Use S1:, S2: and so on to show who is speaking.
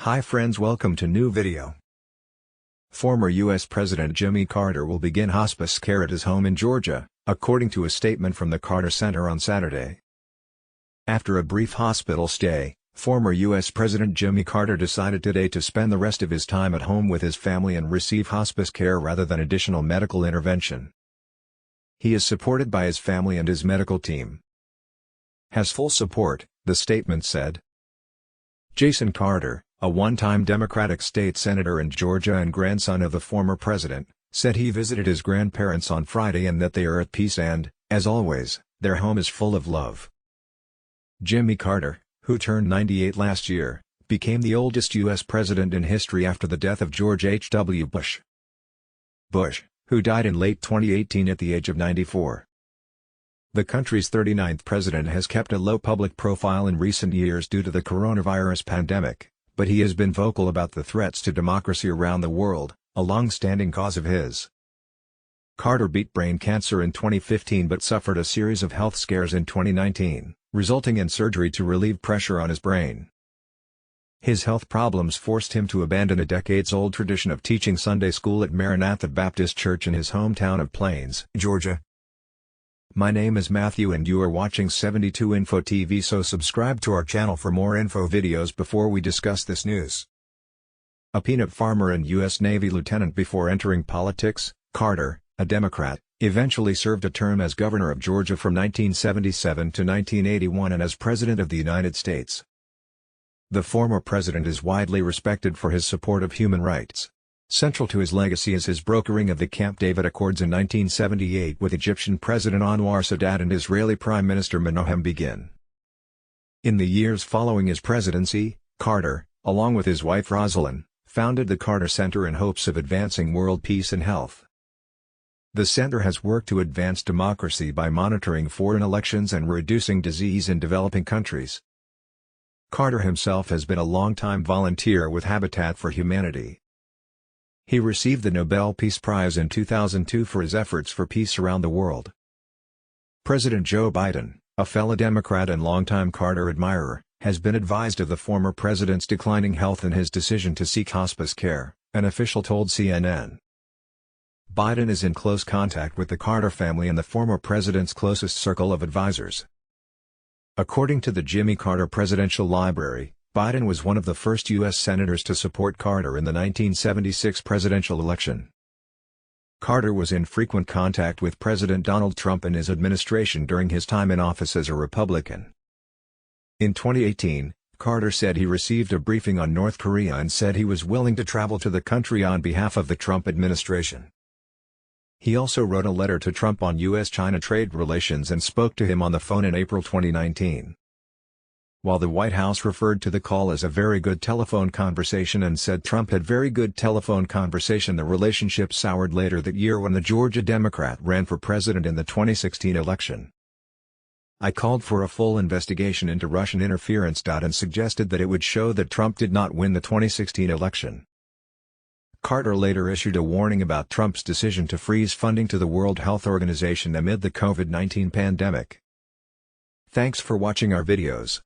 S1: Hi friends, welcome to new video. Former U.S. President Jimmy Carter will begin hospice care at his home in Georgia, according to a statement from the Carter Center on Saturday. After a brief hospital stay, former U.S. President Jimmy Carter decided today to spend the rest of his time at home with his family and receive hospice care rather than additional medical intervention. He is supported by his family and his medical team. Has full support, the statement said. Jason Carter, a one-time Democratic state senator in Georgia and grandson of the former president, said he visited his grandparents on Friday and that they are at peace and, as always, their home is full of love. Jimmy Carter, who turned 98 last year, became the oldest U.S. president in history after the death of George H.W. Bush. Bush, who died in late 2018 at the age of 94. The country's 39th president has kept a low public profile in recent years due to the coronavirus pandemic, but he has been vocal about the threats to democracy around the world, a long-standing cause of his. Carter beat brain cancer in 2015 but suffered a series of health scares in 2019, resulting in surgery to relieve pressure on his brain. His health problems forced him to abandon a decades-old tradition of teaching Sunday school at Maranatha Baptist Church in his hometown of Plains, Georgia. My name is Matthew and you are watching 72 Info TV, so subscribe to our channel for more info videos before we discuss this news. A peanut farmer and U.S. Navy lieutenant before entering politics, Carter, a Democrat, eventually served a term as governor of Georgia from 1977 to 1981 and as President of the United States. The former president is widely respected for his support of human rights. Central to his legacy is his brokering of the Camp David Accords in 1978 with Egyptian President Anwar Sadat and Israeli Prime Minister Menachem Begin. In the years following his presidency, Carter, along with his wife Rosalind, founded the Carter Center in hopes of advancing world peace and health. The center has worked to advance democracy by monitoring foreign elections and reducing disease in developing countries. Carter himself has been a longtime volunteer with Habitat for Humanity. He received the Nobel Peace Prize in 2002 for his efforts for peace around the world. President Joe Biden, a fellow Democrat and longtime Carter admirer, has been advised of the former president's declining health and his decision to seek hospice care, an official told CNN. Biden is in close contact with the Carter family and the former president's closest circle of advisors. According to the Jimmy Carter Presidential Library, Biden was one of the first U.S. senators to support Carter in the 1976 presidential election. Carter was in frequent contact with President Donald Trump and his administration during his time in office as a Republican. In 2018, Carter said he received a briefing on North Korea and said he was willing to travel to the country on behalf of the Trump administration. He also wrote a letter to Trump on U.S.-China trade relations and spoke to him on the phone in April 2019. While the White House referred to the call as a very good telephone conversation and said Trump had very good telephone conversation, the relationship soured later that year when the Georgia Democrat ran for president in the 2016 election. I called for a full investigation into Russian interference. And suggested that it would show that Trump did not win the 2016 election. Carter later issued a warning about Trump's decision to freeze funding to the World Health Organization amid the COVID-19 pandemic. Thanks for watching our videos.